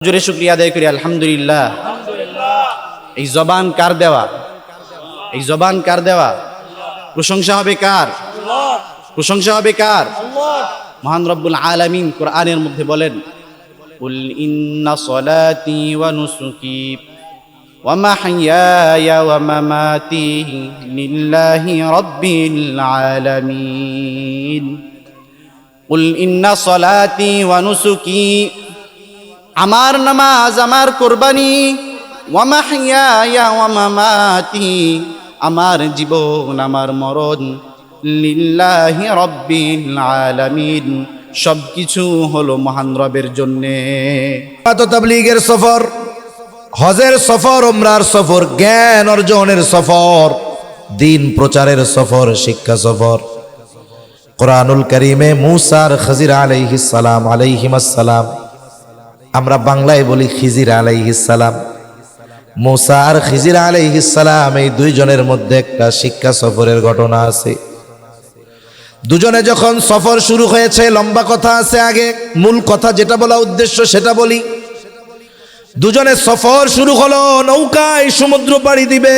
জোরে শুকরিয়া আদায় করি আলহামদুলিল্লাহ। এই জবান কার দেওয়া? এই জবান কার দেওয়া? প্রশংসা হবে কার? প্রশংসা হবে কার? মহান রব্বুল আলামিন কোরআনের মধ্যে বলেন, কুল ইন্না সলাতি ওয়া নুসুকি ওয়া মাহইয়ায়া ওয়া মামাতি লিল্লাহি রাব্বিল আলামিন। কুল ইন্না সলাতি ওয়া নুসুকি, আমার নামাজ, আমার কোরবানি, ওয়া মাহইয়ায়া ওয়া মামাতি, আমার জীবন, আমার মরণ, লিল্লাহি রাব্বিল আলামিন, সবকিছু হলো মহান রবের জন্যে। তাবলীগের সফর, হজের সফর, উমরার সফর, জ্ঞান অর্জনের সফর, দিন প্রচারের সফর, শিক্ষা সফর। কোরআনুল কারীমে মুসা আর খিজির আলাইহিস সালাম, আলাইহিমাসসালাম, আমরা বাংলায় বলি খিজির আলাইহিস সালাম, মুসা আর খিজির আলাইহিস সালাম, এই দুইজনের মধ্যে একটা শিক্ষা সফরের ঘটনা আছে। দুজনে যখন সফর শুরু হয়েছে, লম্বা কথা আছে, আগে মূল কথা যেটা বলা উদ্দেশ্য সেটা বলি। দুজনে সফর শুরু হলো, নৌকায় সমুদ্র পাড়ি দিবে।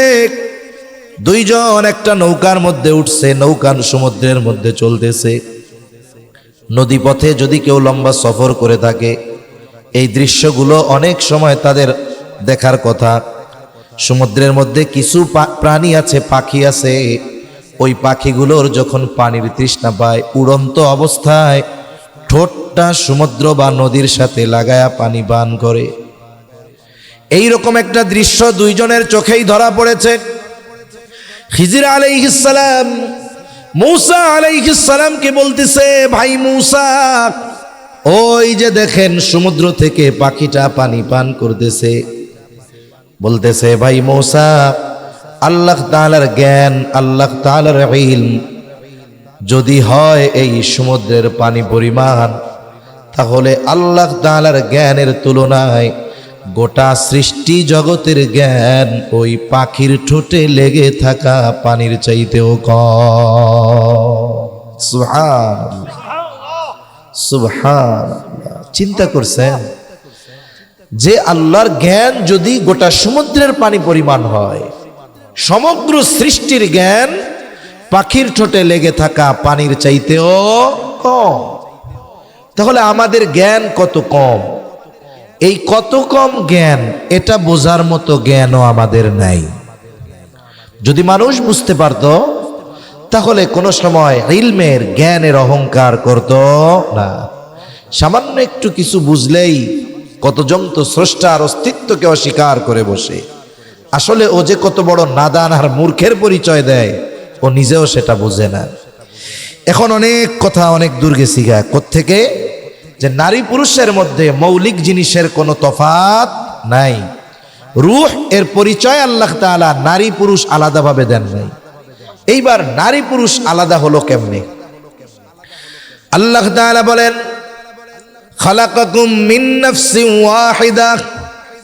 দুইজন একটা নৌকার মধ্যে উঠছে, নৌকা সমুদ্রের মধ্যে চলতেছে। নদী পথে যদি কেউ লম্বা সফর করে থাকে, এই দৃশ্যগুলো অনেক সময় তাদের দেখার কথা। সমুদ্রের মধ্যে কিছু প্রাণী আছে, পাখি আছে, ওই পাখিগুলোর যখন পানির তৃষ্ণা পায়, উড়ন্ত অবস্থায় ঠোঁটটা সমুদ্র বা নদীর সাথে লাগায়া পানি পান করে। এইরকম একটা দৃশ্য দুইজনের চোখেই ধরা পড়েছে। খিজির আলাইহিস সালাম মুসা আলাইহিস সালামকে বলতেছে, ভাই মুসা, ওই যে দেখেন সমুদ্র থেকে পাখিটা পানি পান করতেছে। বলতেছে, ভাই মুসা, আল্লাহ তাআলার জ্ঞান, আল্লাহ তাআলার ইলম যদি হয় এই সমুদ্রের পানি পরিমাণ, তাহলে আল্লাহ তাআলার জ্ঞানের তুলনায় গোটা সৃষ্টি জগতের জ্ঞান ওই পাখির ঠোঁটে লেগে থাকা পানির চাইতেও কম। সুবহানাল্লাহ, সুবহানাল্লাহ। চিন্তা করছেন যে আল্লাহর জ্ঞান যদি গোটা সমুদ্রের পানি পরিমাণ হয়, সমগ্র সৃষ্টির জ্ঞান পাখির ঠোঁটে লেগে থাকা পানির চাইতেও কম, তাহলে আমাদের জ্ঞান কত কম। এই কত কম জ্ঞান, এটা বোঝার মতো জ্ঞানও আমাদের নাই। যদি মানুষ বুঝতে পারত, তাহলে কোনো সময় ইলমের, জ্ঞানের অহংকার করত না। সামান্য একটু কিছু বুঝলেই কতজন তো স্রষ্টার অস্তিত্বকে অস্বীকার করে বসে। আসলে ও যে কত বড় নাদান আর মূর্খের পরিচয় দেয়, ও নিজেও সেটা বুঝে না। এখন অনেক কথা, অনেক দূর গেছি গা। কোত্থেকে? যে নারী পুরুষের মধ্যে মৌলিক জিনিসের কোনো তফাৎ নাই। রূহ এর পরিচয় আল্লাহ তাআলা নারী পুরুষ আলাদাভাবে দেন নাই। এইবার নারী পুরুষ আলাদা হলো কেমনে? আল্লাহ তাআলা বলেন, খালাকাকুম মিন নাফসিন ওয়াহিদা,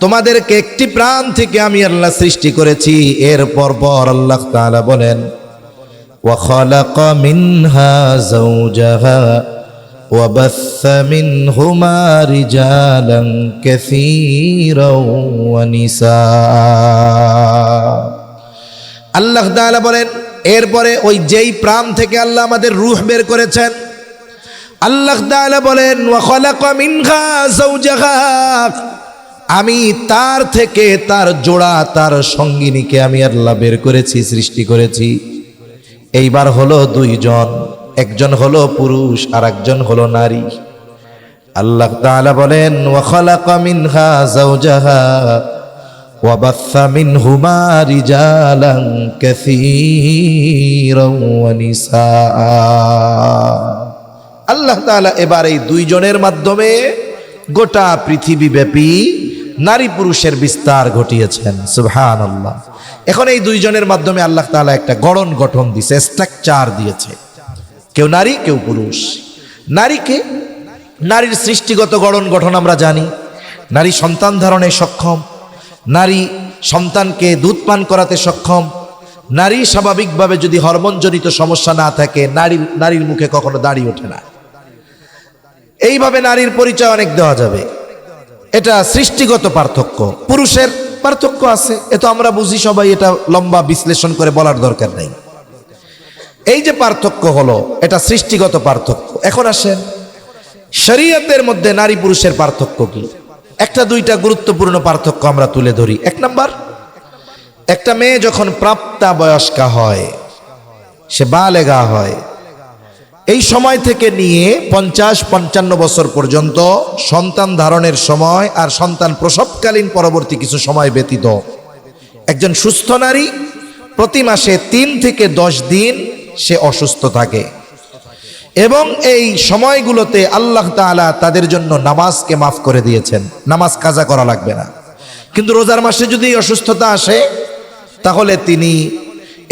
তোমাদেরকে একটি প্রাণ থেকে আমি আল্লাহ সৃষ্টি করেছি। এর পর আল্লাহ তাআলা বলেন, ওয়া খালাকা মিনহা যাওজাহা ওয়া বাসসা মিনহুমা রিজালান কাসীরাও ওয়া নিসা। আল্লাহ তাআলা বলেন, এরপরে ওই যেই প্রাণ থেকে আল্লাহ আমাদের রূহ বের করেছেন, আল্লাহ তাআলা বলেন, ওয়া খালাকা মিনহা যাওজাহা, আমি তার থেকে তার জোড়া, তার সঙ্গিনীকে আমি আল্লাহ বের করেছি, সৃষ্টি করেছি। এইবার হলো দুইজন, একজন হলো পুরুষ আর একজন হলো নারী। আল্লাহ তাআলা বলেন, ওয়া খালাকা মিনহা যাওজাহা ওয়া বাসসা মিনহুমা রিজালান কাসীরাও ওয়া নিসা। আল্লাহ তাআলা এবার এই দুইজনের মাধ্যমে গোটা পৃথিবীব্যাপী নারী পুরুষের বিস্তার ঘটিয়েছেন। সুবহানাল্লাহ। এখন এই দুইজনের মাধ্যমে আল্লাহ তাআলা একটা গঠন দিয়েছে, স্ট্রাকচার দিয়েছে। কেউ নারী, কেউ পুরুষ। নারীকে, নারীর সৃষ্টিগত গঠন আমরা জানি। নারী সন্তান ধারণে সক্ষম, নারী সন্তানকে দুধ পান করাতে সক্ষম। নারী স্বাভাবিকভাবে যদি হরমোনজনিত সমস্যা না থাকে, নারীর মুখে কখনো দাড়ি ওঠে না। এইভাবে নারীর পরিচয় অনেক দেওয়া যাবে। এটা সৃষ্টিগত পার্থক্য। পুরুষের পার্থক্য আছে, এ তো আমরা বুঝি সবাই, এটা লম্বা বিশ্লেষণ করে বলার দরকার নাই। এই যে পার্থক্য হলো, এটা সৃষ্টিগত পার্থক্য। এখন আসেন শরীয়তের মধ্যে নারী পুরুষের পার্থক্য কি? একটা দুইটা গুরুত্বপূর্ণ পার্থক্য আমরা তুলে ধরি। এক নাম্বার, একটা মেয়ে যখন প্রাপ্তা বয়স্কা হয়, সে বালেগা হয়, এই সময় থেকে নিয়ে 50-55 বছর পর্যন্ত সন্তান ধারণের সময় আর সন্তান প্রসবকালীন পরবর্তী কিছু সময় ব্যতীত একজন সুস্থ নারী প্রতি মাসে 3 থেকে 10 দিন সে অসুস্থ থাকে, এবং এই সময়গুলোতে আল্লাহ তাআলা তাদের জন্য নামাজকে মাফ করে দিয়েছেন, নামাজ কাজা করা লাগবে না। কিন্তু রোজার মাসে যদি অসুস্থতা আসে তাহলে তিনি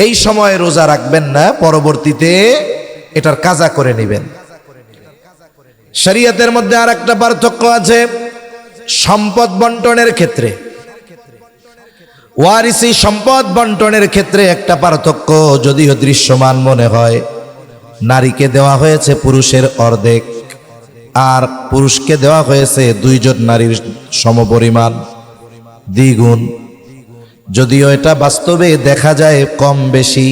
এই সময় রোজা রাখবেন না, পরবর্তীতে এটার কাজা করে নেবেন। শরীয়তের মধ্যে আর একটা পার্থক্য আছে সম্পদ বন্টনের ক্ষেত্রে। ওয়ারিসি সম্পদ বন্টনের ক্ষেত্রে একটা পার্থক্য যদিও দৃশ্যমান মনে হয়। নারীকে দেওয়া হয়েছে পুরুষের অর্ধেক, আর পুরুষকে দেওয়া হয়েছে 2 জন নারীর সমপরিমাণ, দ্বিগুণ। যদিও এটা বাস্তবে দেখা যায় কম বেশি,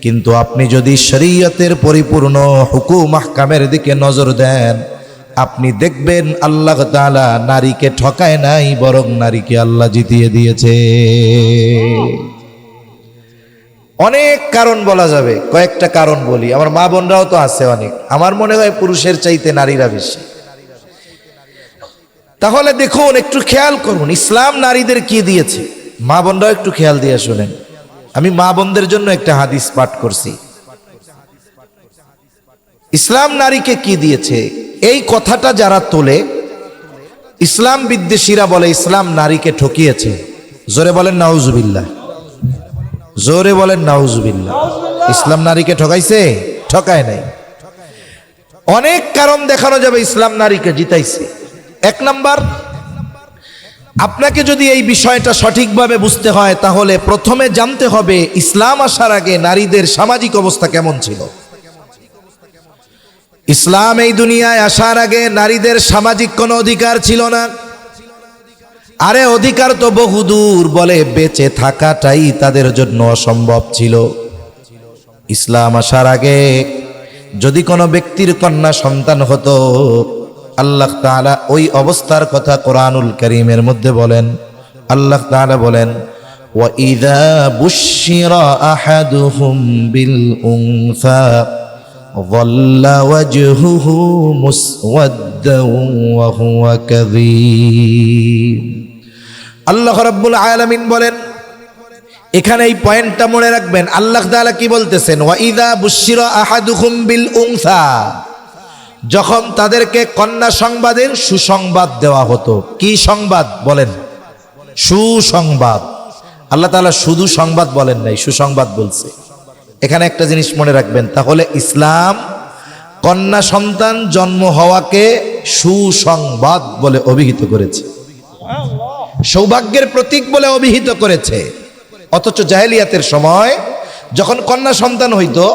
কিন্তু আপনি যদি শরীয়তের পরিপূর্ণ হুকুম আহকামের দিকে নজর দেন, আপনি দেখবেন আল্লাহ তাআলা নারীকে ঠকায় নাই, বরং নারীকে আল্লাহ জিতিয়ে দিয়েছে। অনেক কারণ বলা যাবে, কয়েকটা কারণ বলি। আমার মা বোনরাও তো আছে অনেক, আমার মনে হয় পুরুষের চাইতে নারীরা বেশি। তাহলে দেখুন, একটু খেয়াল করুন ইসলাম নারীদের কি দিয়েছে। মা বোনরাও একটু খেয়াল দিয়ে শুনেন। আমি মা বোনদের জন্য একটা হাদিস পাঠ করছি। ইসলাম নারীকে কি দিয়েছে, এই কথাটা যারা তোলে, ইসলাম বিদ্বেষীরা বলে ইসলাম নারীকে ঠকিয়েছে। জোরে বলেন নাউজুবিল্লাহ, জোরে বলেন নাউজুবিল্লাহ। ইসলাম নারীকে ঠকাইছে? ঠকায় নাই। অনেক কারণ দেখানো যাবে ইসলাম নারীকে জিতাইছে। এক নাম্বার, আপনাকে যদি এই বিষয়টা সঠিকভাবে বুঝতে হয় তাহলে প্রথমে জানতে হবে ইসলাম আসার আগে নারীদের সামাজিক অবস্থা কেমন ছিল। ইসলাম এই দুনিয়ায় আসার আগে নারীদের সামাজিক কোনো অধিকার ছিল না। আরে অধিকার তো বহুদূর, বলে বেঁচে থাকাটাই তাদের জন্য অসম্ভব ছিল। ইসলাম আসার আগে যদি কোনো ব্যক্তির কন্যা সন্তান হতো, আল্লাহ তাআলা ওই অবস্থার কথা কোরআনুল কারীমের মধ্যে বলেন। আল্লাহ তাআলা বলেন, ওয়া ইযা বুশশিরা আহাদুহুম বিল উনসা যাল্লা ওয়াজহুহু মুসওয়াদ্দান ওয়া হুয়া কাযীম। আল্লাহ রাব্বুল আলামিন বলেন, এখানে এই পয়েন্টটা মনে রাখবেন। আল্লাহ তাআলা কি বলতেছেন? ওয়া ইযা বুশশিরা আহাদুহুম বিল উনসা, যখন তাদেরকে কন্যা সংবাদের সুসংবাদ দেওয়া হতো। কি সংবাদ বলেন? সুসংবাদ। আল্লাহ তাআলা শুধু সংবাদ বলেন নাই, সুসংবাদ বলছে। এখানে একটা জিনিস মনে রাখবেন, তাহলে ইসলাম কন্যা সন্তান জন্ম হওয়াকে সুসংবাদ বলে অভিহিত করেছে, সৌভাগ্যের প্রতীক বলে অভিহিত করেছে। অথচ জাহেলিয়াতের সময় যখন কন্যা সন্তান হইতো,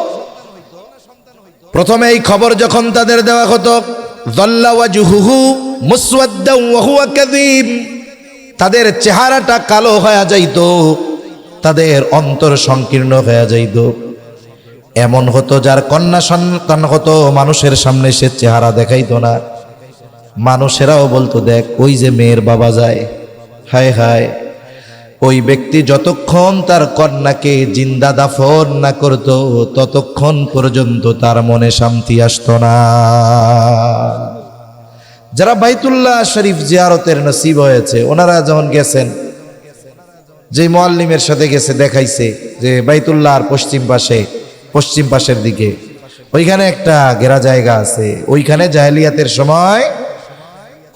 প্রথমে এই খবর যখন তাদের দেওয়া হতো, যাল্লা ওয়াজহুহু মুসওয়াদ্দান ওয়া হুয়া কাযীম, তাদের চেহারাটা কালো হয়ে যাইতো, তাদের অন্তর সংকীর্ণ হয়ে যাইতো। এমন হতো যার কন্যা সন্তান হতো, মানুষের সামনে সে চেহারা দেখাইতো না। মানুষেরাও বলতো, দেখ ওই যে মেয়ের বাবা যায়। হায় হায়, ওই ব্যক্তি যতক্ষণ তার কন্যাকে জিন্দা দাফন না করত, ততক্ষণ পর্যন্ত তার মনে শান্তি আসতো না। যারা বাইতুল্লাহ শরীফ জিয়ারতের নসিব হয়েছে, ওনারা যখন গেছেন, যে মুআল্লিমের সাথে গেছে, দেখাইছে যে বাইতুল্লাহর পশ্চিম পাশের দিকে ওইখানে একটা ঘেরা জায়গা আছে, ওইখানে জাহেলিয়াতের সময়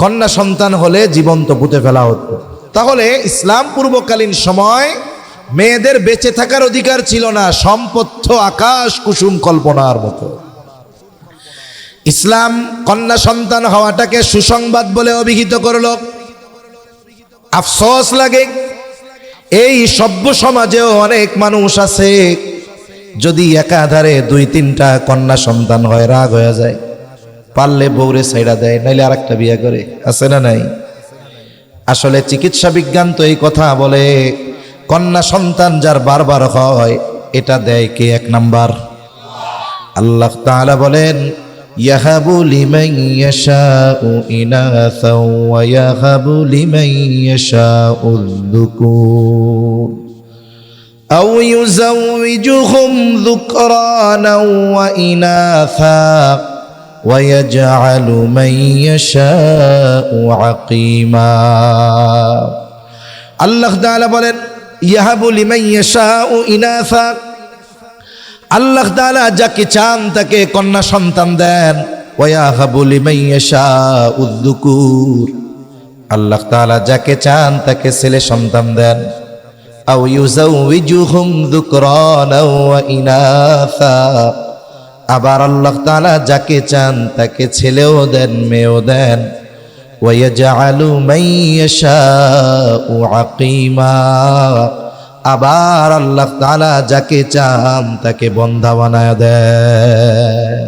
কন্যা সন্তান হলে জীবন্ত পুঁতে ফেলা হতো। তাহলে ইসলাম পূর্বকালীন সময় মেয়েদের বেঁচে থাকার অধিকার ছিল না, সম্পত্ত আকাশ কুসুম কল্পনার মতো। ইসলাম কন্যা সন্তান হওয়াটাকে সুসংবাদ বলে অভিহিত করল। আফসোস লাগে, এই সভ্য সমাজেও অনেক মানুষ আছে, যদি একাধারে 2-3টা কন্যা সন্তান হয় রাগ হয়ে যায়, পারলে বউরে ছাইড়া দেয়, নাইলে আরেকটা বিয়ে করে। আছে না নাই? আসলে চিকিৎসা বিজ্ঞান তো এই কথা বলে, কন্যা সন্তান যার বারবার হয় এটা দেয় কে? এক নাম্বার আল্লাহ তাআলা বলেন, ইয়াহাবু লিমান ইয়াশাউ ইনাসা ওয়া ইয়াহাবু লিমান ইয়াশাউ যুকুর আও ইউযাওয়িজুহুম যুকরানা ওয়া ইনাসা ওয়া ইয়াজআলু মান ইয়াশাউ আকীমা। আল্লাহ তাআলা বলেন, ইয়াহাবু লিমান ইয়াশাউ ইনাসা, আল্লাহ তাআলা যাকে চান তাকে কন্যা সন্তান দেন। ওয়া ইয়াহাবু লিমান ইয়াশাউ যুকুর, আল্লাহ তাআলা যাকে চান তাকে ছেলে সন্তান দেন। আও ইউযাওয়িজুহুম যুকরানা ওয়া ইনাসা, আবার আল্লাহ তাআলা যাকে চান তাকে ছেলেও দেন মেয়েও দেন। ওয়া ইয়াজআলু মান ইয়াশাউ আকীমা, আবার আল্লাহ তাআলা যাকে চান তাকে বন্ধা বানায় দেয়।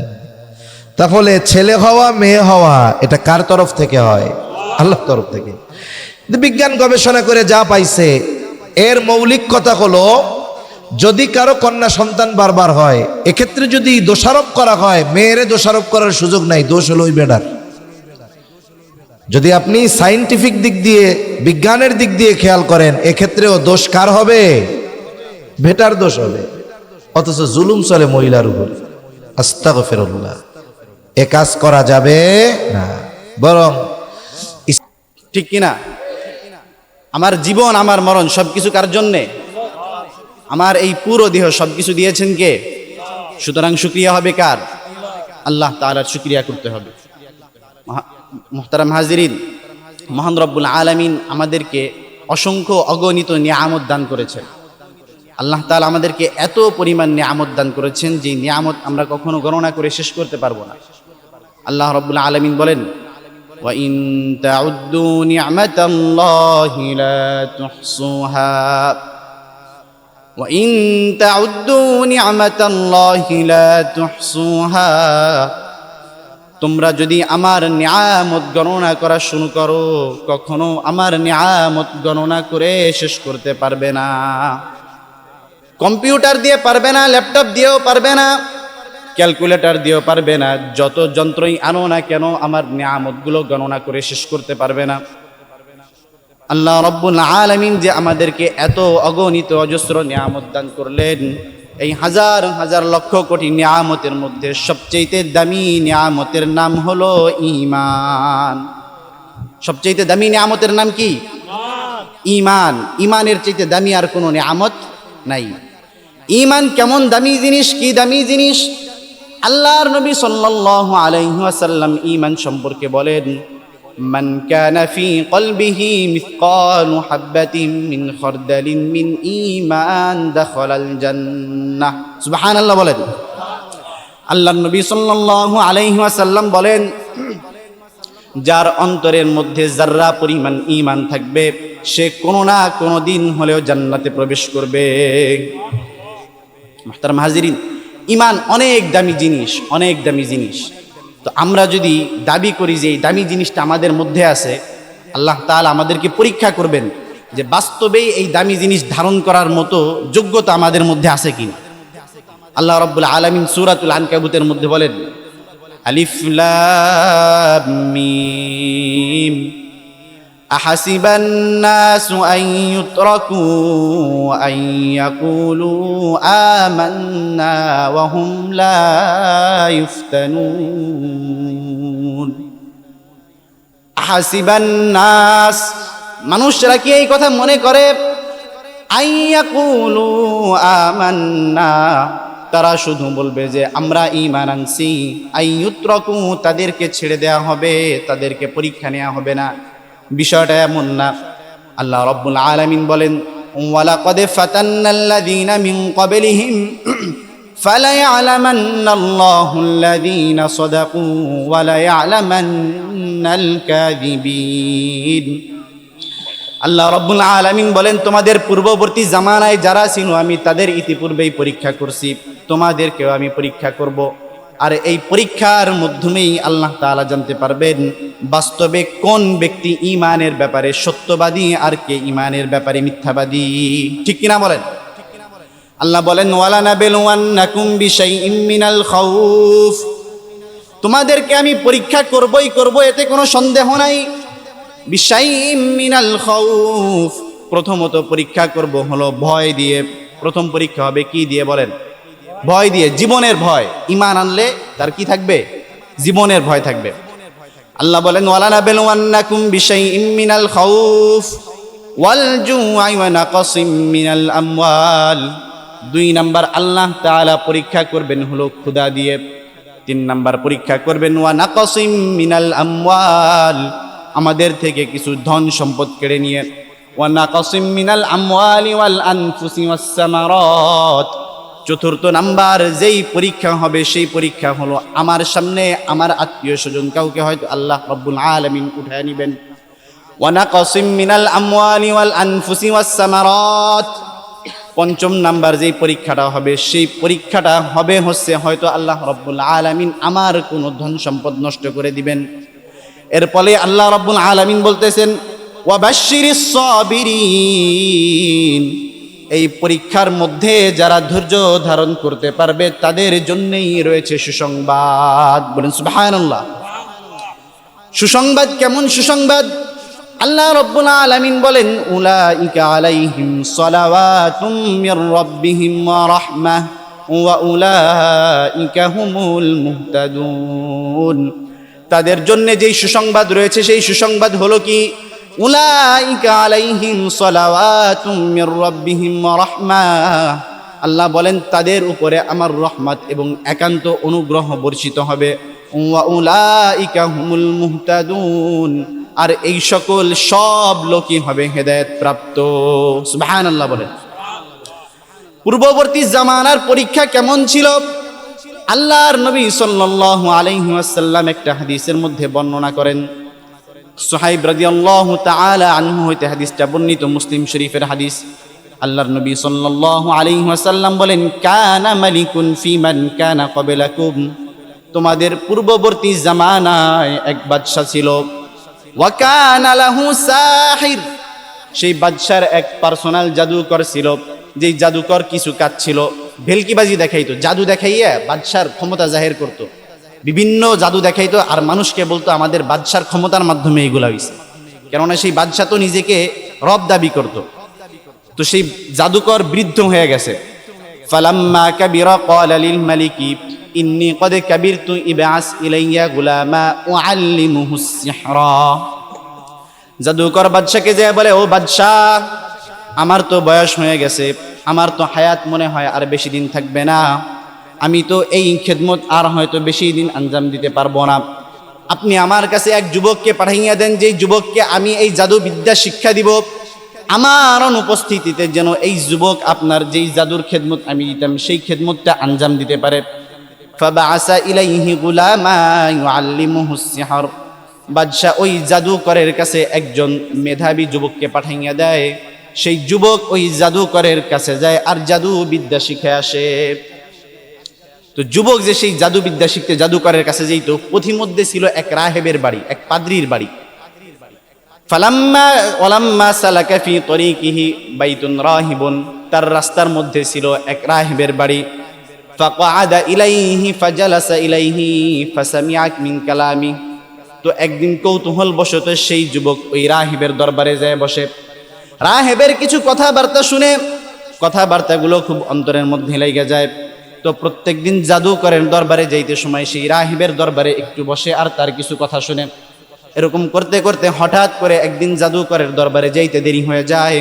তাহলে ছেলে হওয়া মেয়ে হওয়া এটা কার তরফ থেকে হয়? আল্লাহর তরফ থেকে। বিজ্ঞান গবেষণা করে যা পাইছে এর মৌলিক কথা হলো, যদি কারো কন্যা সন্তান বারবার হয়, এক্ষেত্রে যদি দোষারোপ করা হয়, মেয়েরে দোষারোপ করার সুযোগ নাই, দোষ হলো ওই বেটার। যদি আপনি সায়েন্টিফিক দিক দিয়ে বিজ্ঞানের দিক দিয়ে খেয়াল করেন, এক্ষেত্রেও দোষ কার হবে? বেটার দোষ হবে। অথচ জুলুম চলে মহিলার উপর। আস্তাগফিরুল্লাহ, এ কাজ করা যাবে না। বরং ঠিক কিনা? আমার জীবন আমার মরণ সবকিছু কার জন্যে? আমার এই পুরো দেহ সবকিছু দিয়েছেন কে? সুতরাং শুকরিয়া হবে কার? আল্লাহ তাআলার শুকরিয়া করতে হবে। মুহতারাম হাজিরিন, মহান রব্বুল আলামিন আমাদেরকে অসংখ্য অগণিত নিয়ামত দান করেছেন। আল্লাহ তাআলা আমাদেরকে এত পরিমাণ নিয়ামত দান করেছেন যে নিয়ামত আমরা কখনো গণনা করে শেষ করতে পারবো না। আল্লাহ রব্বুল আলামিন বলেন, ওয়া ইন তাউদ্দু নি'মাতাল্লাহি লা তুহসুহা ওয়া ইন তাউদ্দু নি'মাতাল্লাহি লা তুহসুহা, তোমরা যদি আমার নিয়ামত গণনা করা শুরু করো, কখনো আমার নিয়ামত গণনা করে শেষ করতে পারবে না। কম্পিউটার দিয়ে পারবে না, ল্যাপটপ দিয়েও পারবে না, ক্যালকুলেটর দিয়েও পারবে না, যত যন্ত্রই আনো না কেন আমার নিয়ামতগুলো গণনা করে শেষ করতে পারবে না। আল্লাহ রব্বুল আলামিন যে আমাদেরকে এত অগণিত অজস্র নিয়ামত দান করলেন, এই হাজার হাজার লক্ষ কোটি নিয়ামতের মধ্যে সবচেয়ে দামি নিয়ামতের নাম হলো ঈমান। সবচেয়ে দামি নিয়ামতের নাম কি? ঈমান। ঈমানের চাইতে দামি আর কোনো নিয়ামত নাই। ঈমান কেমন দামি জিনিস, কি দামি জিনিস! আল্লাহর নবী সাল্লাল্লাহু আলাইহি ওয়াসাল্লাম ঈমান সম্পর্কে বলেন, মান কানা ফি কলবিহি মিসকালু হাববাতিন মিন খারদালিন মিন ঈমান দাখালাল জান্নাহ। সুবহানাল্লাহ বলেন। আল্লাহর নবী সাল্লাল্লাহু আলাইহি ওয়াসাল্লাম বলেন, যার অন্তরের মধ্যে যাররা পরিমাণ ঈমান থাকবে সে কোনো না কোনো দিন হলেও জান্নাতে প্রবেশ করবে। মুহতারাম হাজিরিন, ঈমান অনেক দামি জিনিস, অনেক দামি জিনিস। তো আমরা যদি দাবি করি যে এই দামি জিনিসটা আমাদের মধ্যে আছে, আল্লাহ তাআলা আমাদেরকে পরীক্ষা করবেন যে বাস্তবেই এই দামি জিনিস ধারণ করার মতো যোগ্যতা আমাদের মধ্যে আছে কিনা। আল্লাহ রাব্বুল আলামিন সূরাতুল আনকাবুতের মধ্যে বলেন, আলিফ লাম মিম আহাসিবান নাসু আন ইউতরাকু আন ইয়াকুলু আমান্না ওয়া হুম লা ইফতানুন। আহাসিবান নাস, মানুষরা কি এই কথা মনে করে? আন ইয়াকুলু আমান্না, তারা শুধু বলবে যে আমরা ঈমান আনছি। আন ইউতরাকু, তাদেরকে ছেড়ে দেয়া হবে, তাদেরকে পরীক্ষা নেওয়া হবে না। বিষয়টা এমন না। আল্লাহ রাব্বুল আলামিন বলেন, ওয়ালাকাদ ফাতান্নাল্লাযীনা মিন ক্বাবলিহিম ফালায়ালামান্নাল্লাহুল্লাযীনা সাদাকু ওয়া লায়ালামান্নাল কাযিবিন। আল্লাহ রাব্বুল আলামিন বলেন, তোমাদের পূর্ববর্তী জামানায় যারা ছিল আমি তাদের ইতিপূর্বেই পরীক্ষা করছি, তোমাদেরকেও আমি পরীক্ষা করব। আর এই পরীক্ষার মাধ্যমেই আল্লাহ তাআলা জানতে পারবেন বাস্তবে কোন ব্যক্তি ঈমানের ব্যাপারে সত্যবাদী আর কে ঈমানের ব্যাপারে মিথ্যাবাদী। ঠিক কিনা বলেন? আল্লাহ বলেন ওয়ালা নাবিলুওয়ান্নাকুম বিশাইইম মিনাল খাউফ, তোমাদেরকে আমি পরীক্ষা করবই করব, এতে কোনো সন্দেহ নাই। বিশাইইম মিনাল খাউফ, প্রথমত পরীক্ষা করব হলো ভয় দিয়ে। প্রথম পরীক্ষা হবে কি দিয়ে বলেন? ভয় দিয়ে, জীবনের ভয়। ঈমান আনলে তার কি থাকবে? জীবনের ভয় থাকবে। আল্লাহ বলেন ওয়ালা নাবিলুওয়ান্নাকুম বিশাইইম মিনাল খাউফ ওয়াল জুআই ওয়া নাকসিম মিনাল আমওয়াল। 2 নাম্বার আল্লাহ তাআলা পরীক্ষা করবেন হলো ক্ষুধা দিয়ে। 3 নাম্বার পরীক্ষা করবেন ওয়া নাকসিম মিনাল আমওয়াল, আমাদের থেকে কিছু ধন সম্পদ কেড়ে নিয়ে। ওয়া নাকসিম মিনাল আমওয়ালি ওয়াল আনফুসি ওয়াস সামারাত। 4র্থ নাম্বার যেই পরীক্ষা হবে সেই পরীক্ষা হলো আমার সামনে আমার আত্মীয় স্বজন কাউকে হয়তো আল্লাহ রাব্বুল আলামিন উঠায় নেবেন। ওয়া নাকসিম মিনাল আমওয়ালি ওয়াল আনফুসি ওয়াস সামারাত। 5ম নাম্বার যেই পরীক্ষাটা হবে সেই পরীক্ষাটা হবে হচ্ছে হয়তো আল্লাহ রাব্বুল আলামিন আমার কোনো ধন সম্পদ নষ্ট করে দিবেন। এর ফলে আল্লাহ রাব্বুল আলামিন বলতেছেন ওয়া বাশশিরিস সাবিরিন, এই পরীক্ষার মধ্যে যারা ধৈর্য ধারণ করতে পারবে তাদের জন্যই রয়েছে সুসংবাদ। বলেন সুবহানাল্লাহ। সুসংবাদ কেমন সুসংবাদ? আল্লাহ রাব্বুল আলামিন বলেন উলাইকা আলাইহিম সালাওয়াতুম মির রাব্বিহিম ওয়া রাহমাহ ওয়া উলাইকা হুমুল মুহতাদুন। তাদের জন্য যেই সুসংবাদ রয়েছে সেই সুসংবাদ হলো কি? উলাইকা আলাইহিম সালাওয়াতুম মির রাব্বিহিম ওয়া রাহমাহ, আল্লাহ বলেন তাদের উপরে আমার রহমত এবং একান্ত অনুগ্রহ বর্ষিত হবে। ওয়া উলাইকা হুমুল মুহতাদুন, আর এই সকল সব লোকই হবে হেদায়েত প্রাপ্ত। সুবহানাল্লাহ বলেন। পূর্ববর্তী জামানার পরীক্ষা কেমন ছিল? আল্লাহর নবী সাল্লাল্লাহু আলাইহি ওয়াসাল্লাম একটা হাদিসের মধ্যে বর্ণনা করেন। সুহাইব রাদিয়াল্লাহু তাআলা আনহু হইতে হাদিসটা বর্ণিত, মুসলিম শরীফের হাদিস। আল্লাহর নবী সাল্লাল্লাহু আলাইহি ওয়াসাল্লাম বলেন কানা মালিকুন ফি মান কানা ক্বাবলাকুম, তোমাদের পূর্ববর্তী জামানায় এক বাদশা ছিল। ওয়া কানা লাহু সাহির, সেই বাদশার এক পার্সোনাল জাদুকর ছিল। যেই জাদুকর কিছু কাজ ছিল, ভেলকিবাজি দেখাইতো, জাদু দেখাইয়া বাদশার ক্ষমতা জাহির করত। বিভিন্ন জাদু দেখাইতো আর মানুষকে বলতো আমাদের বাদশার ক্ষমতার মাধ্যমে এগুলা হইছে। কেননা সেই বাদশা তো নিজেকে রব দাবি করত। তো সেই জাদুকর বৃদ্ধ হয়ে গেছে। ফালাম্মা কাবিরা ক্বালা লিল মালিকি ইন্নী ক্বাদ কাবিরতু ইবআস ইলাইয়া গুলামা উআল্লিমুহুস সিহরা। জাদুকর বাদশাকে যে বলে ও বাদশাহ, আমার তো বয়স হয়ে গেছে, আমার তো হায়াত মনে হয় আর বেশি দিন থাকবে না, আমি তো এই খেদমত আর হয়তো বেশি দিন আঞ্জাম দিতে পারবো না। আপনি আমার কাছে এক যুবককে পাঠাইয়া দেন, যেই যুবককে আমি এই জাদু বিদ্যা শিক্ষা দিব। আমার অনুপস্থিতিতে যেন এই যুবক আপনার যেই জাদুর খেদমত আমি দিতাম সেই খেদমতটা আঞ্জাম দিতে পারে। ফাবাআসা ইলাইহি গুলামা ইউআল্লিমুহুস সিহর, বাদশা ওই জাদুকরের কাছে একজন মেধাবী যুবককে পাঠাইয়া দেয়। সেই যুবক ওই জাদুকরের কাছে যায় আর জাদু বিদ্যা শিখে আসে। তো যুবক যে সেই জাদু বিদ্যা শিখতে জাদুকরের কাছে যেত, পথিমধ্যে ছিল এক রাহেবের বাড়ি, এক পাদ্রীর বাড়ি। ওয়ালাম্মা সালাকা ফি তরিকিহি বাইতুন রাহিবুন, তার রাস্তার মধ্যে ছিল এক রাহেবের বাড়ি। ফাকআদা ইলাইহি ফাজালাসা ইলাইহি ফাসামিআ মিন কালামি, তো একদিন কৌতূহল বশত সেই যুবক ওই রাহিবের দরবারে যায় বসে। রাহেবের কিছু কথাবার্তা শুনে কথাবার্তাগুলো খুব অন্তরের মধ্যে লেগে যায়। তো প্রত্যেকদিন জাদুকরের দরবারে যাইতে সময় সেই রাহিবের দরবারে একটু বসে আর তার কিছু কথা শুনে। এরকম করতে করতে হঠাৎ করে একদিন জাদুকরের দরবারে যাইতে দেরি হয়ে যায়।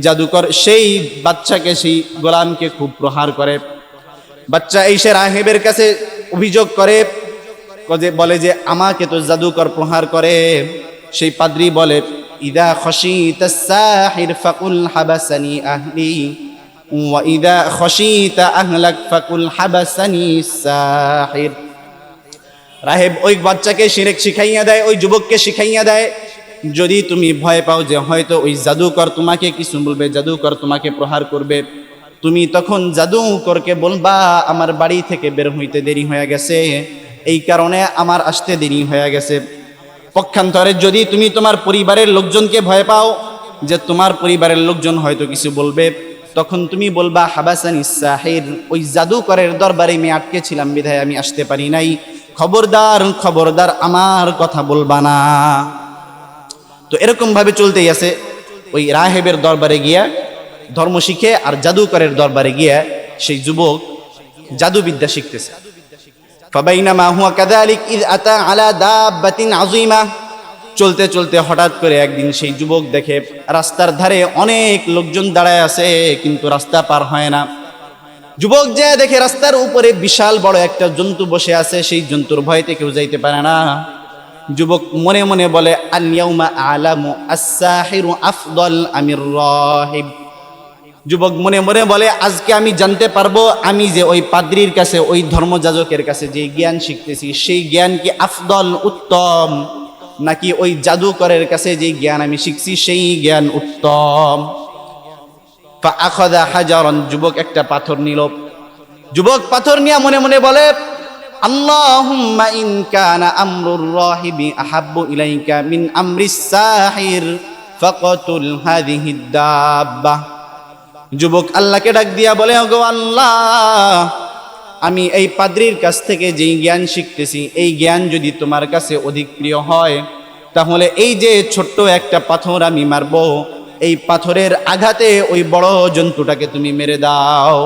জাদুকর সেই বাচ্চাকে, সেই গোলামকে খুব প্রহার করে। বাচ্চা এসে রাহিবের কাছে অভিযোগ করে, বলে যে আমাকে তো জাদুকর প্রহার করে। সেই পাদ্রী বলে ইদা খশিতাস সাহির ফাকুল হাবাসানি আহলি ওয়া ইদা খশিতা আহলাক ফাকুল হাবাসানি সাহির। রাহেব ওই বাচ্চাকে শিরক শিখাইয়া দেয়, ওই যুবককে শিখাইয়া দেয়, যদি তুমি ভয় পাও যে হয়তো ওই জাদুকর তোমাকে কিছু বলবে, জাদুকর তোমাকে প্রহার করবে, তুমি তখন জাদুকরকে বলবা আমার বাড়ি থেকে বের হইতে দেরি হয়ে গেছে, এই কারণে আমার আসতে দেরি হয়ে গেছে। পক্ষান্তরে যদি তুমি তোমার পরিবারের লোকজনকে ভয় পাও যে তোমার পরিবারের লোকজন হয়তো কিছু বলবে, তখন তুমি বলবা হাবাসানি সাহির, ওই জাদুকরের দরবারে আমি আটকে ছিলাম বিধায় আমি আসতে পারি নাই, খবরদার খবরদার আমার কথা বলবা না। তো এরকম ভাবে চলতেই আছে। ওই রাহেবের দরবারে গিয়া ধর্ম শিখে আর জাদুকরের দরবারে গিয়া সেই যুবক জাদুবিদ্যা শিখতেছে। ফাবাইনামা হুয়া কাযালিক ইয আতা আলা দাব্বাতিন আযীমা, চলতে চলতে হঠাৎ করে একদিন সেই যুবক দেখে রাস্তার ধারে অনেক লোকজন দাঁড়ায় আছে, কিন্তু রাস্তা পার হয় না। যুবক যে দেখে রাস্তার উপরে বিশাল বড় একটা জন্তু বসে আছে, সেই জন্তুর ভয়তে কেউ যাইতে পারে না। যুবক মনে মনে বলে আল ইয়াউমা আলামু আস-সাহিরু আফদল আমির রাহিব। যুবক মনে মনে বলে আজকে আমি জানতে পারবো আমি যে ওই পাদ্রীর কাছে, ওই ধর্মযাজকের কাছে যে জ্ঞান শিখতেছি সেই জ্ঞান কি আফদল উত্তম, নাকি ওই জাদুকরের কাছে যে জ্ঞান আমি শিখছি সেই জ্ঞান উত্তম। ফাআখাযা হাজারান, যুবক একটা পাথর নিল। যুবক পাথর নিয়ে মনে মনে বলে আল্লাহুম্মা ইন কানা আমরুর রাহিবি আহাব্বু ইলাইকা মিন আমরিস সাহির ফাকতুল হাযিহি দাব্বা। যুবক আল্লাহকে ডাক দিয়া বলে ওগো আল্লাহ, আমি এই পাদ্রীর কাছ থেকে যেই জ্ঞান শিখতেছি এই জ্ঞান যদি তোমার কাছে অধিক প্রিয় হয়, তাহলে এই যে ছোট্ট একটা পাথর আমি মারব, এই পাথরের আঘাতে ওই বড় জন্তুটাকে তুমি মেরে দাও।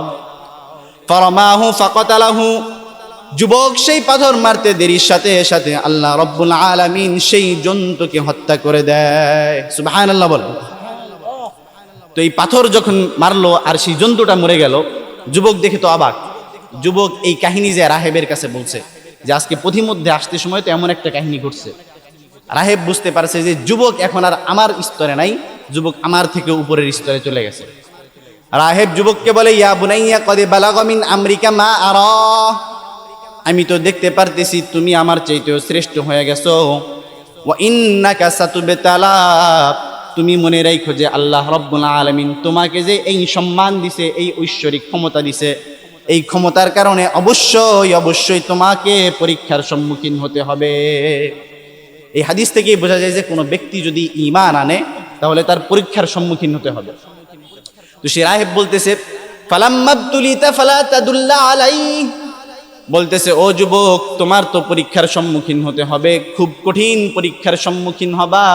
ফারামাহু ফাকাতালাহু, যুবক সেই পাথর মারতে দেরির সাথে সাথে আল্লাহ রব্বুল আলামিন সেই জন্তুকে হত্যা করে দেয়। সুবহানাল্লাহ বল। তো এই পাথর যখন মারলো আর সেই জন্তুটা মরে গেল, যুবক দেখে তো অবাক। যুবক এই কাহিনী যে রাহেবের কাছে বলছে যে আজকে পথিমধ্যে আসতে সময় তো এমন একটা কাহিনী ঘটছে। রাহেব বুঝতে পারছে যে যুবক এখন আর আমার স্তরে নাই, যুবক আমার থেকে উপরের স্তরে চলে গেছে। রাহেব যুবককে বলে ইয়া বুনাইয়া কদ বালাগা মিন আমরিকা মা আরা, আমি তো দেখতে পারতেছি তুমি আমার চাইতেও শ্রেষ্ঠ হয়ে গেছো। ওয়া ইন্নাকা সাতুবতালা, তুমি মনে রাখো যে আল্লাহ রব্বুল আলামিন তোমাকে যে এই সম্মান দিছে, এই ঐশ্বরিক ক্ষমতা দিছে, এই ক্ষমতার কারণে অবশ্যই অবশ্যই তোমাকে পরীক্ষার সম্মুখীন হতে হবে। এই হাদিস থেকেই বোঝা যায় যে কোনো ব্যক্তি যদি ঈমান আনে তাহলে তার পরীক্ষার সম্মুখীন হতে হবে। তো সে রাহেব বলতেছে ফালাম্মাবতুলিতা ফালা তাদুল্লা আলাই, বলতেছে ও যুবক তোমার তো পরীক্ষার সম্মুখীন হতে হবে, খুব কঠিন পরীক্ষার সম্মুখীন হবা,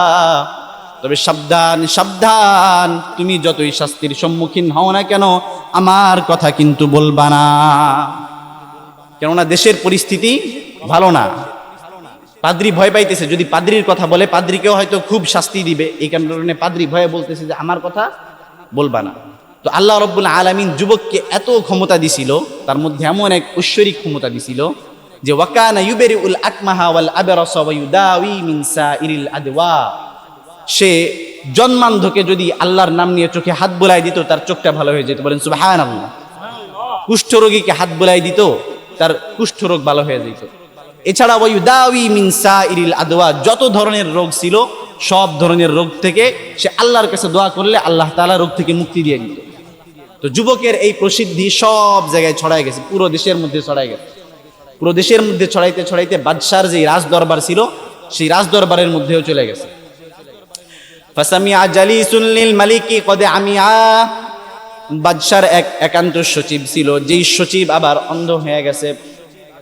তবে সাবধান সাবধান, তুমি যতই শাস্তির সম্মুখীন হও না কেন আমার কথা কিন্তু বলবা না, কেননা দেশের পরিস্থিতি ভালো না। পাদ্রী ভয় পাইতেছে, যদি পাদ্রীর কথা বলে পাদ্রীকেও হয়তো খুব শাস্তি দিবে, এই কারণে পাদ্রী ভয়ে বলতেছে যে আমার কথা বলবা না। তো আল্লাহ রব্বুল আলামিন যুবককে এত ক্ষমতা দিছিল, তার মধ্যে এমন এক ঐশ্বরিক ক্ষমতা দিছিল যে ওয়াকানা ইউবরিউল আকমাহা ওয়াল আবরাসা ওয়া ইউদাওয়ি মিন সাইরিল আদওয়া, সে জন্মান্ধকে যদি আল্লাহর নাম নিয়ে চোখে হাত বুলাই দিত তার চোখটা ভালো হয়ে যেত। বলেন সুবহানাল্লাহ। কুষ্ঠরোগীকে হাত বুলাই দিত তার কুষ্ঠরোগ ভালো হয়ে যেত। এছাড়া ওয়া ইউদাওয়ি মিন সাইরিল আদওয়া, যত ধরনের রোগ ছিল সব ধরনের রোগ থেকে সে আল্লাহর কাছে দোয়া করলে আল্লাহ তাআলা রোগ থেকে মুক্তি দিয়ে দিত। তো যুবকের এই প্রসিদ্ধি সব জায়গায় ছড়ায় গেছে, পুরো দেশের মধ্যে ছড়ায় গেছে। পুরো দেশের মধ্যে ছড়াইতে ছড়াইতে বাদশার যে রাজ দরবার ছিল সেই রাজ দরবারের মধ্যেও চলে গেছে। ফাসামিআ জালিসুল লিল মালিকি কদ আমিআ, বাদশার এক একান্ত সচিব ছিল, যেই সচিব আবার অন্ধ হয়ে গেছে।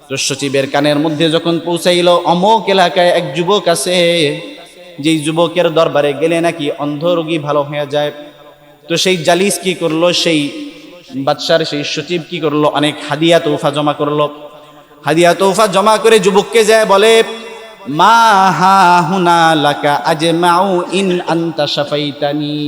তো সচিবের কানের মধ্যে যখন পৌঁছাইল অমুক এলাকায় এক যুবক আছে, যেই যুবকের দরবারে গেলে নাকি অন্ধ রোগী ভালো হয়ে যায়। তো সেই জালিস কি করলো, সেই বাদশার সেই সচিব কি করলো, অনেক হাদিয়া তৌফা জমা করলো। হাদিয়া তৌফা জমা করে যুবককে যায় বলে মা হা হুনা লাকা আজমাউ ইন আনতা শাফাইতানি,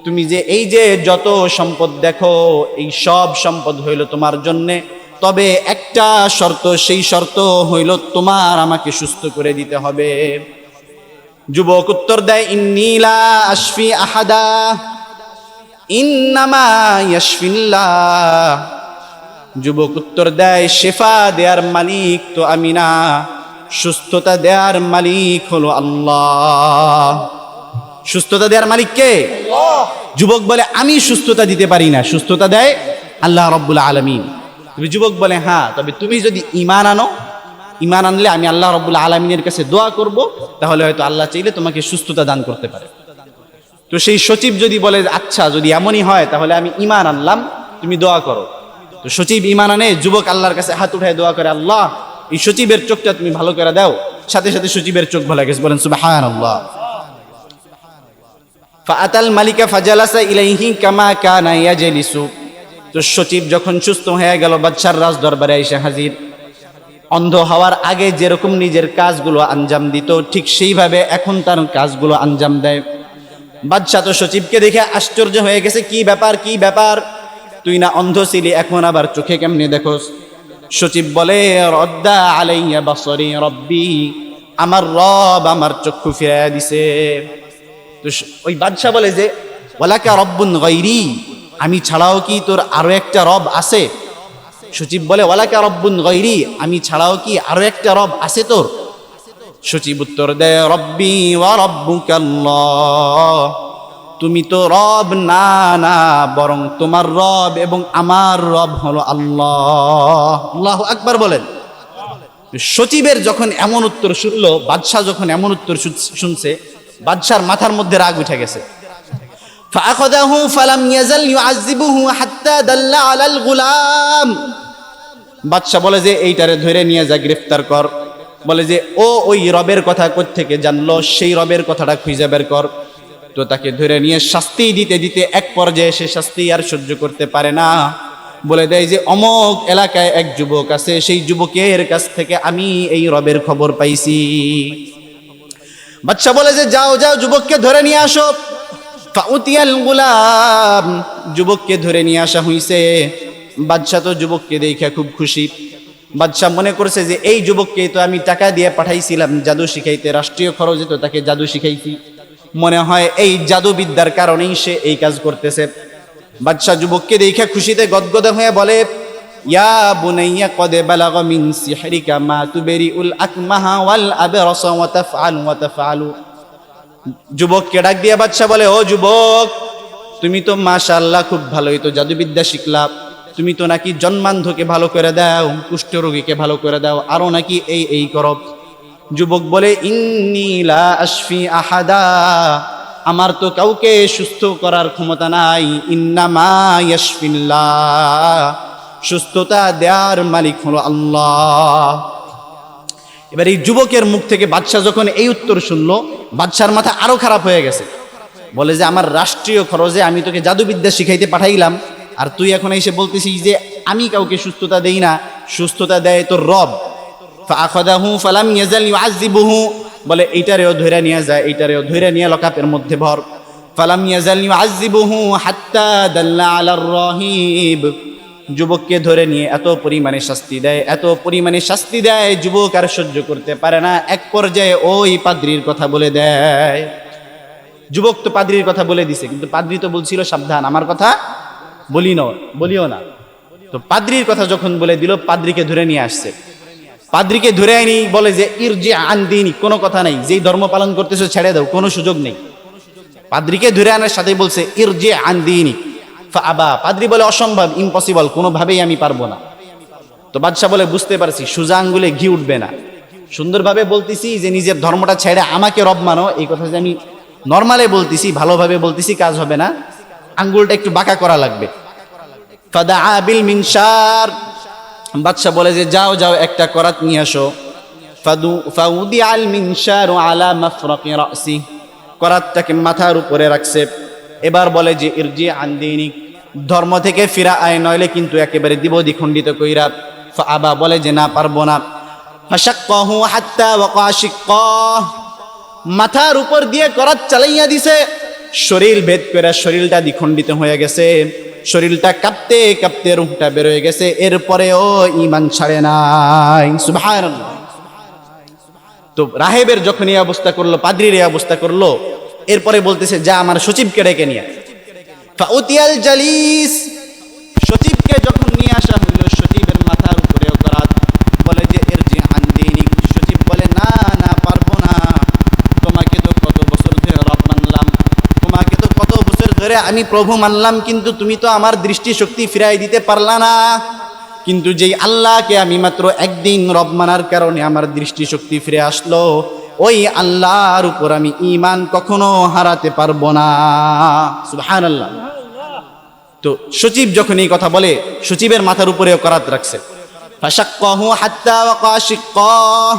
তুমি যে এই যে যত সম্পদ দেখো এই সব সম্পদ হইল তোমার জন্যে, তবে একটা শর্ত, সেই শর্ত হইল তোমার আমাকে সুস্থ করে দিতে হবে। যুবক উত্তর দেয় ইন্নী লা আশফি আহাদা ইন্নামা ইয়াশফিল্লাহ, যুবক উত্তর দেয় শেফা দেয়ার মালিক তো আমি না, সুস্থতা দেয়ার মালিক হলো আল্লাহ। সুস্থতা দেয়ার মালিক কে? যুবক বলে আমি সুস্থতা দিতে পারি না, সুস্থতা দেয় আল্লাহ রাব্বুল আলামিন। তবে যুবক বলে হ্যাঁ, তবে তুমি যদি ঈমান আনো, ঈমান আনলে আমি আল্লাহ রাব্বুল আলামিনের কাছে দোয়া করব, তাহলে হয়তো আল্লাহ চাইলে তোমাকে সুস্থতা দান করতে পারে। তো সেই সচিব যদি বলে আচ্ছা যদি এমনই হয় তাহলে আমি ঈমান আনলাম, তুমি দোয়া করো। তো সচিব ঈমান আনে, যুবক আল্লাহর কাছে হাত উঠায় দোয়া করে, আল্লাহ এই সচিবের চোখটা তুমি ভালো করে দাও। সাথে সাথে সচিবের চোখ ভালো গেছে, বলেন সুবহানাল্লাহ। ফাআতাল মালিকা ফাজালাসা ইলাইহি কামা কানা ইয়াজলিসু। তো সচিব যখন সুস্থ হয়ে গেল, বাদশার রাজ দরবারে এসে হাজির। অন্ধ হওয়ার আগে যেরকম নিজের কাজগুলো আঞ্জাম দিত, ঠিক সেইভাবে এখন তার কাজগুলো আঞ্জাম দেয়। বাদশা তো সচিবকে দেখে আশ্চর্য হয়ে গেছে, কি ব্যাপার, কি ব্যাপার, তুই না অন্ধ ছিলি, এখন আবার চোখে কেমনে দেখোস? সচিব বলে, রদ্দা আলাইয়া বাসরি রব্বি, আমার রব আমার চক্ষু ফিরাইয়া দিছে। তো ওই বাদশা বলে যে ওয়ালাকা রব্বুন গায়রি, আমি ছাড়াও কি তোর আরো একটা রব আছে? সচিব বলে ওয়ালাকা রব্বুন গায়রি, আমি ছাড়াও কি আরো একটা রব আছে তোর? সচিব উত্তর দেয়, রব্বি ওয়া রব্বুকাল্লাহ, তুমি তো রব না, না বরং তোমার রব এবং আমার রব হলো আল্লাহ। আল্লাহু আকবার বলেন। সচিবের যখন এমন উত্তর শুনলো, বাদশাহ যখন এমন উত্তর শুনছে, বাদশার মাথার মধ্যে রাগ উঠে গেছে। ফাআখাযাহু ফালাম ইয়াজাল ইউআযিবুহু হাত্তা দাল্লা আলাল গুলাম। বাদশা বলে যে এইটারে ধরে নিয়ে যা, গ্রেফতার কর। বলে যে ও ওই রবের কথা কোত্থেকে জানলো, সেই রবের কথাটা খুঁজে বের কর। তো তাকে ধরে নিয়ে শাস্তি দিতে দিতে এক পর্যায়ে সে শাস্তি আর সহ্য করতে পারে না, বলে দেয় যে অমুক এলাকায় এক যুবক আছে, সেই যুবকের কাছ থেকে আমি এই রবের খবর পাইছি। বাদশা বলে যে যাও যাও, যুবককে ধরে নিয়ে আসো। ফাউতিয়াল গুলাম, যুবককে ধরে নিয়ে আসা হইছে। বাদশা তো যুবককে দেখে খুব খুশি। বাদশা মনে করছে যে এই যুবককে তো আমি টাকা দিয়ে পাঠাইছিলাম জাদু শিখাইতে, রাষ্ট্রীয় খরচে তো তাকে জাদু শিখাইছি, মনে হয় এই জাদুবিদ্যার কারণেই সে এই কাজ করতেছে। বাদশা যুবককে দেখে খুশিতে গদগদ হয়ে বলে, ইয়া বুনাইয়া কদ বালাগা মিন সিহরিকা মা তুবরিউল আকমাহা ওয়াল আবরাসা ওয়া তাফআলু ওয়া তাফআলু। যুবককে ডাক দিয়ে বাদশা বলে, ও যুবক, তুমি তো মাশাআল্লাহ খুব ভালোই তো জাদুবিদ্যা শিখলা, তুমি তো নাকি জন্মান্ধকে ভালো করে দাও, কুষ্ঠরোগীকে ভালো করে দাও, আরো নাকি এই এই করো। যুবক বলে, ইন্নী লা আশফি আহাদা, আমার তো কাউকে সুস্থ করার ক্ষমতা নাই, ইন্নামা ইয়াশফিল্লাহ, সুস্থতা দেওয়ার মালিক হলো আল্লাহ। এবার এই যুবকের মুখ থেকে বাদশা যখন এই উত্তর শুনলো, বাদশার মাথা আরো খারাপ হয়ে গেছে। বলে যে আমার রাষ্ট্রীয় খরচে আমি তোকে জাদুবিদ্যা শিখাইতে পাঠাইলাম, আর তুই এখন এসে বলতেছিস যে আমি কাউকে সুস্থতা দেই না, সুস্থতা দেয় তোর রব। ফাআখাযাহু ফালাম ইয়াজাল ইউআযিবুহু, বলে এইটারেও ধরে নিয়ে যায়, এইটারেও ধরে নিয়ে লকাপের মধ্যে ভর। ফালাম ইয়াজাল ইউআযিবুহু হাত্তা দাল্লা আলার রাহিব, যুবককে ধরে নিয়ে এত পরিমাণে শাস্তি দেয়, এত পরিমাণে শাস্তি দেয়, যুবক আর সহ্য করতে পারে না। এক পর্যায়ে ওই পাদ্রীর কথা বলে দেয়। যুবক তো পাদ্রীর কথা বলে দিছে, কিন্তু পাদ্রী তো বলছিল সাবধান, আমার কথা বলিও না। তো পাদ্রীর কথা যখন বলে দিল, পাদ্রীকে ধরে নিয়ে আসছে। পাদ্রীকে ধরে আনি, বলে যে ইরজি আন দীনি, কোনো কথা নাই, যেই ধর্ম পালন করতেছো ছেড়ে দাও, কোনো সুযোগ নেই। পাদ্রীকে ধরে আনার সাথে বলছে ইরজি আন দীনি, ফাআবা, পাদ্রী বলে অসম্ভব, ইম্পসিবল, কোনোভাবেই আমি পারবো না। তো বাদশা বলে বুঝতে পারছি সোজা আঙ্গুলে ঘি উঠবে না, সুন্দরভাবে বলতেছি যে নিজের ধর্মটা ছেড়ে আমাকে রব মানো, এই কথা যে আমি নর্মালে বলতেছি, ভালোভাবে বলতেছি, কাজ হবে না, আঙ্গুলটা একটু বাঁকা করা লাগবে। ফাদাআ বিল মিনশার, বাদশা বলে যে যাও যাও একটা করাত নিয়ে আসো। ফাউদি আল মিনশারু আলা মাফরাকি রাসি, করাতটাকে মাথার উপরে রাখছে। এবার বলে যে ইরজি আন দীনিক, ধর্ম থেকে ফিরা আয়, নইলে কিন্তু একেবারে দিব দ্বিখণ্ডিত কইরা। ফাআবা, বলে যে না, পারবো না। ফাশাক্কাহু হাত্তা ওয়াকা শিক্কাহ, মাথার উপর দিয়ে করাত চালাইয়া দিছে, শরীর ভেদ করে শরীরটা দ্বিখণ্ডিত হয়ে গেছে, শরীরটা কাঁপতে কাঁপতে রূহটা বের হয়ে গেছে, এরপরেও ঈমান ছাড়ে নাই। সুবহানাল্লাহ। তো রাহেবের যখন এই অবস্থা করলো, পাদ্রীর এই অবস্থা করলো, এরপরে বলতেছে যা আমার সচিবকে ডেকে নিয়ে। ফাউতিয়াল জালিস, সচিবকে যখন নিয়ে আসা হইল, সচিবের মাথার উপরেও করাত। বলে যে ইরজি আন দীনিক, সচিব বলে না না, পারবো না, তোমাকে তো কত বছর ধরে রব মানলাম, তোমাকে তো কত বছর ধরে তোরে আমি প্রভু মানলাম, কিন্তু তুমি তো আমার দৃষ্টিশক্তি ফিরাই দিতে পারলা না। কিন্তু যেই আল্লাহকে আমি মাত্র একদিন রব মানার কারণে আমার দৃষ্টিশক্তি ফিরে আসলো, ওই আল্লাহর উপর আমি ঈমান কখনো হারাতে পারবো না। সুবহানাল্লাহ। তো সচিব যখন এই কথা বলে, সচিবের মাথার উপরেও করাত রাখছে। ফাশাক্কাহু হাত্তা ওয়াকা শিক্কাহ,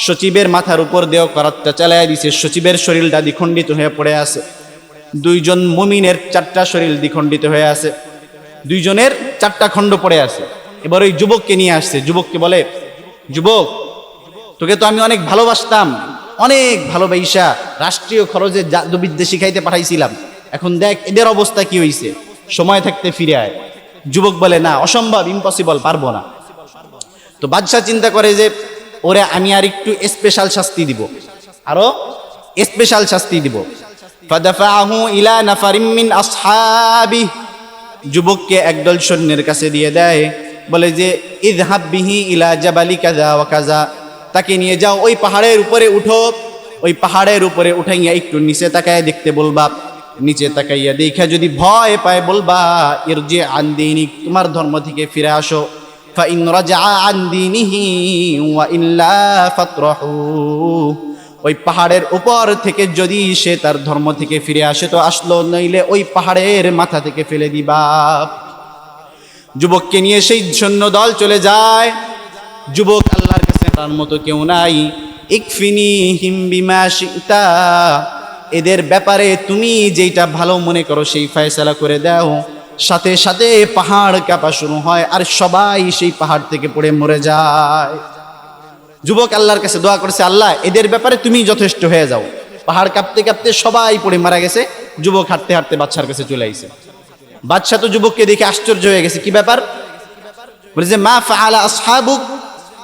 সচিবের মাথার উপর দিয়েও করাতটা চালায় দিছে। সচিবের শরীরটা দ্বিখণ্ডিত হয়ে পড়ে আছে। দুইজন মুমিনের 4টা শরীর দ্বিখণ্ডিত হয়ে আছে, দুইজনের 4টা খণ্ড পড়ে আছে। এবার ওই যুবককে নিয়ে আসছে। যুবককে বলে, যুবক, তোকে তো আমি অনেক ভালোবাসতাম, অনেক ভালোবাসা রাষ্ট্রীয় খরচে জাদুবিদ্যা শিখাইতে পাঠাইছিলাম, এখন দেখ এদের অবস্থা কি হয়েছে, সময় থাকতে ফিরে আয়। যুবক বলে, না, অসম্ভব, ইম্পসিবল, পারবো না। তো বাদশাহ চিন্তা করে যে ওরে আমি আর একটু স্পেশাল শাস্তি দিব, আরো স্পেশাল শাস্তি দিব। ফাদাফাহু ইলা নাফারিম মিন আসহাবি, যুবককে একদল সৈন্যের কাছে দিয়ে দেয়, বলে যে ইযহাব বিহি ইলা জাবালি কাযা ওয়া কাযা, তাকে নিয়ে যাও, ওই পাহাড়ের উপরে উঠো, ওই পাহাড়ের উপরে উঠাইয়া একটু নিচে তাকায় দেখতে বলবা, নিচে তাকাইয়া দেখা যদি ভয় পায় বলবা ইরজি আন দীনিক, তোমার ধর্ম থেকে ফিরে আসো। ফাইন রাজা আন দীনিহি ওয়া ইল্লা ফাতরাহু, ওই পাহাড়ের উপর থেকে যদি সে তার ধর্ম থেকে ফিরে আসে তো আসলো, নইলে ওই পাহাড়ের মাথা থেকে ফেলে দিবা। যুবককে নিয়ে সেই সৈন্য দল চলে যায়। যুবক আল্লাহর কাছে তার মতো কেউ নাই। ইকফিনিহিম বিমা শিতা, এদের ব্যাপারে তুমি যেটা ভালো মনে করো সেই ফয়সালা করে দাও। সাথে সাথে পাহাড় কাঁপা শুরু হয়, আর সবাই সেই পাহাড় থেকে পড়ে মরে যায়। যুবক আল্লাহর কাছে দোয়া করেছে, আল্লাহ এদের ব্যাপারে তুমি যথেষ্ট হয়ে যাও। পাহাড় কাঁপতে কাঁপতে সবাই পড়ে মারা গেছে। যুবক হাঁটতে হাঁটতে বাদশার কাছে চলে আইছে। বাদশা তো যুবককে দেখে আশ্চর্য হয়ে গেছে, কি ব্যাপার? বলে যে মা ফাআলা আসহাবুক,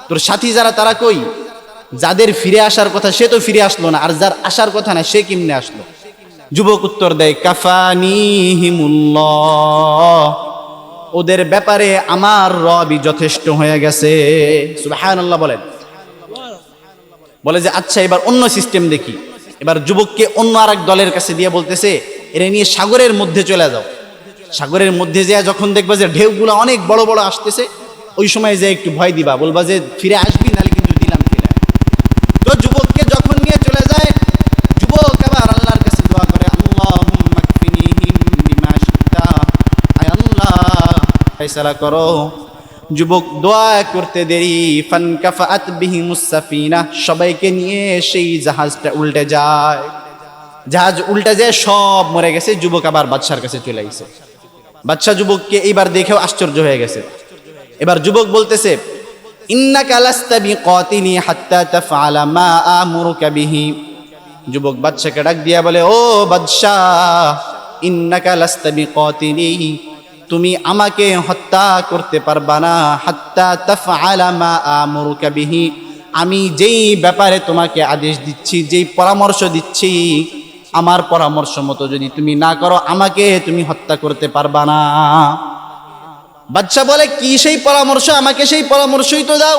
তোর সাথী যারা তারা কই? যাদের ফিরে আসার কথা সে তো ফিরে আসলো না, আর যার আসার কথা না সে কেমনে আসলো? যুবক উত্তর দেয়, কাফানিহিমুল্লাহ, ওদের ব্যাপারে আমার রবই যথেষ্ট হয়ে গেছে। সুবহানাল্লাহ বলেন। বলে যে আচ্ছা এবার অন্য সিস্টেম দেখি। এবার যুবককে অন্য আরেক দলের কাছে দিয়ে বলতেছে, এরা নিয়ে সাগরের মধ্যে চলে যাও। সাগরের মধ্যে যেয়ে যখন দেখবা যে ঢেউগুলো অনেক বড় বড় আসতেছে, ওই সময় যে একটু ভয় দিবা, বলবা যে ফিরে আসবি, নাহলে কিন্তু দিলাম ফিরে। তো যুবককে যখন নিয়ে চলে যায়, যুবক আবার আল্লাহর কাছে দোয়া করে, আল্লাহুম্মা কফিনিহিম বিমা শিতা, আয় আল্লাহ ফয়সালা করো। যুবক দোয়া করতে দেরি, ফানকাফাআত বিহিমুস সাফিনা, সবাইকে নিয়ে সেই জাহাজটা উল্টে যায়। জাহাজ উল্টে যায়, সব মরে গেছে। যুবক আবার বাদশার কাছে চলে আইছে। বাদশা যুবককে এইবার দেখেও আশ্চর্য হয়ে গেছে। এবার যুবক বলতেছে, ইন্নাকা লাস্তা বিকাতিনি হাত্তা তাফআলা মা আমুরুকা বিহি। যুবক বাদশাকে ডাক দিয়া বলে, ও বাদশাহ, ইন্নাকা লাস্তা বিকাতিনি, তুমি আমাকে হত্যা করতে পারবা না, হাত্তা তাফআলা মা আমুরুকা বিহি, আমি যেই ব্যাপারে তোমাকে আদেশ দিচ্ছি, যেই পরামর্শ দিচ্ছি, আমার পরামর্শ মতো যদি তুমি না করো, আমাকে তুমি হত্যা করতে পারবা না। বাদশা বলে, কি সেই পরামর্শ? আমাকে সেই পরামর্শই তো দাও।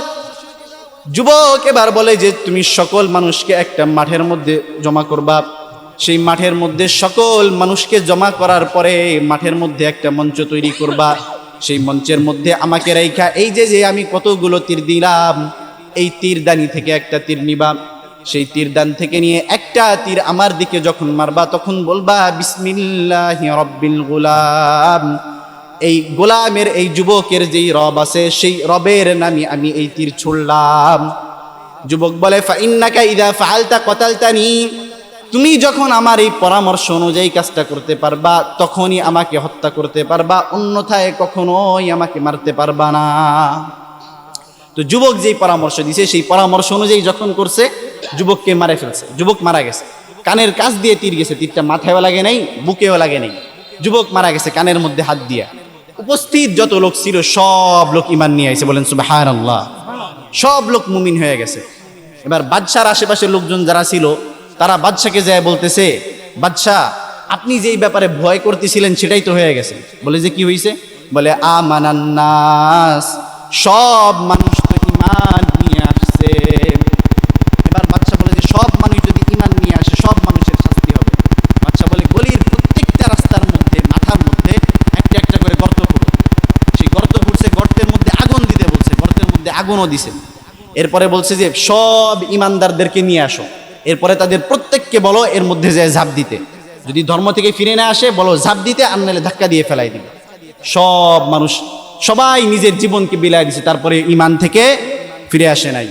যুবক এবার বলে যে তুমি সকল মানুষকে একটা মাঠের মধ্যে জমা করবা। সেই মাঠের মধ্যে সকল মানুষকে জমা করার পরে মাঠের মধ্যে একটা মঞ্চ তৈরি করবা। সেই মঞ্চের মধ্যে আমাকে রাইখা এই যে যে আমি কতগুলো তীর দিলাম, এই তীরদানি থেকে একটা তীর নিবা। সেই তীরদান থেকে নিয়ে একটা তীর আমার দিকে যখন মারবা, তখন বলবা বিসমিল্লাহি রব্বিল গুলাম, এই গোলামের, এই যুবকের যেই রব আছে সেই রবের নামে আমি এই তীর ছুড়লাম। যুবক বলে, ফাইন্নাকা ইযা ফাআলতা কাতালতানি, তুমি যখন আমার এই পরামর্শ অনুযায়ী কাজটা করতে পারবা তখনই আমাকে হত্যা করতে পারবা, অন্যথায় কখনোই আমাকে মারতে পারবা না। তো যুবক যেই পরামর্শ দিছে সেই পরামর্শ অনুযায়ী যখন করছে, যুবককে মারে ফেলছে। যুবক মারা গেছে। কানের কাছ দিয়ে তীর গেছে, তীরটা মাথায়ও লাগে নাই, বুকেও লাগে নাই। যুবক মারা গেছে কানের মধ্যে হাত দিয়া। উপস্থিত যত লোক ছিল সব লোক ঈমান নিয়ে আইছে, বলেন সুবহানাল্লাহ। সব লোক মুমিন হয়ে গেছে। এবার বাদশার আশেপাশের লোকজন যারা ছিল তারা বাদশাকে যায় বলতেছে, বাদশাহ আপনি যেই ব্যাপারে ভয় করতেছিলেন সেটাই তো হয়ে গেছে। বলে যে কি হয়েছে? বলে আমানান নাস, সব মানুষ তো ঈমান নিয়ে আসছে। এবার বাদশা বলে যে সব মানুষ যদি ঈমান নিয়ে আসে সব মানুষের শাস্তি হবে। বাদশা বলে গলির প্রত্যেকটা রাস্তার আগুনও দিছে। এরপরে বলছে যে সব ইমানদারদেরকে নিয়ে আসো, এরপরে তাদের প্রত্যেককে বলো এর মধ্যে যে ঝাঁপ দিতে, যদি ধর্ম থেকে ফিরে না আসে বলো ঝাঁপ দিতে, আর নাহলে ধাক্কা দিয়ে ফেলাই দিবে। সব মানুষ সবাই নিজের জীবনকে বিলায় দিছে, তারপরে ইমান থেকে ফিরে আসে নাই।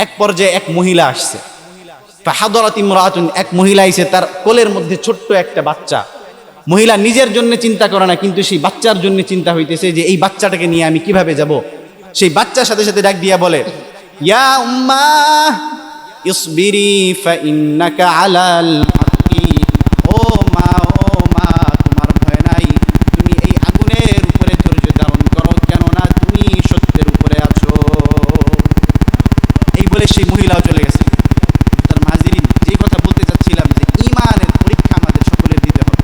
এক পর্যায়ে এক মহিলা আসছে, ফাহাদারাত ইমরাতুন, এক মহিলা আইছে, তার কোলের মধ্যে ছোট্ট একটা বাচ্চা। মহিলা নিজের জন্য চিন্তা করে না, কিন্তু সেই বাচ্চার জন্য চিন্তা হইতেছে যে এই বাচ্চাটাকে নিয়ে আমি কিভাবে যাব। সেই বাচ্চার সাথে সাথে ডাক দিয়া বলে, ইয়া উম্মা ইসবিরি ফাইন্নাকা আলাল হাক্কি, ও মা তোমার ভয় নাই, তুমি এই আগুনের উপরে ধৈর্য ধারণ করো, কেননা তুমি সত্যের উপরে আছো। এই বলে সেই মহিলাও চলে গেছে। তার মাজিরিন, যে কথা বলতে চাচ্ছিলাম যে ঈমানের পরীক্ষা আমাদের সকলের দিতে হবে।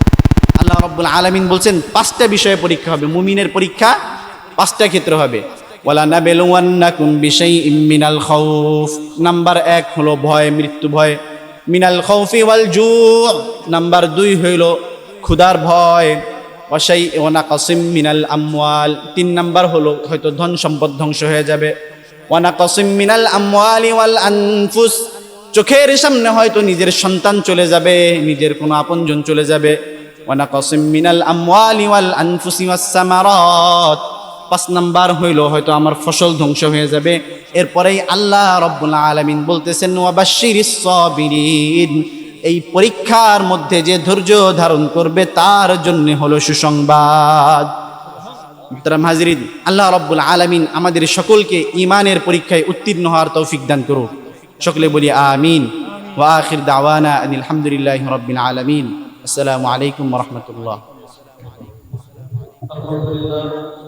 আল্লাহ রাব্বুল আলামিন বলছেন 5টা বিষয়ে পরীক্ষা হবে, মুমিনের পরীক্ষা 5টা ক্ষেত্রে হবে। ওয়ালা নাবলুওয়ান্নাকুম বিশাইইম মিনাল খাউফ, নাম্বার 1 হলো ভয়, মৃত্যু ভয়। মিনাল খাউফি ওয়াল জু', নাম্বার 2 হইল ক্ষুধার ভয়। ওয়া নাকাসিম মিনাল আমওয়াল, 3 নাম্বার হলো হয়তো ধন সম্পদ ধ্বংস হয়ে যাবে। ওয়া নাকাসিম মিনাল আমওয়ালি ওয়াল আনফুস, চোখের সামনে হয়তো নিজের সন্তান চলে যাবে, নিজের কোনো আপনজন চলে যাবে। ওয়া নাকাসিম মিনাল আমওয়ালি ওয়াল আনফুসি ওয়াস সামারাত, 5 নাম্বার হইল হয়তো আমার ফসল ধ্বংস হয়ে যাবে। এরপরেই আল্লাহ রাব্বুল আলামিন বলতেছেন ওয়া বাশশিরিস সাবিরিন, এই পরীক্ষার মধ্যে যে ধৈর্য ধারণ করবে তার জন্য হলো সুসংবাদ। মুহতারাম হাজিরিন, আল্লাহ রাব্বুল আলামিন আমাদের সকলকে ঈমানের পরীক্ষায় উত্তীর্ণ হওয়ার তৌফিক দান করুক। সকলে বলি আমিন। ওয়া আখির দাওয়ানা আনিল হামদুলিল্লাহি রাব্বিল আলামিন। আসসালামু আলাইকুম ওয়া রাহমাতুল্লাহ। আলহামদুলিল্লাহ।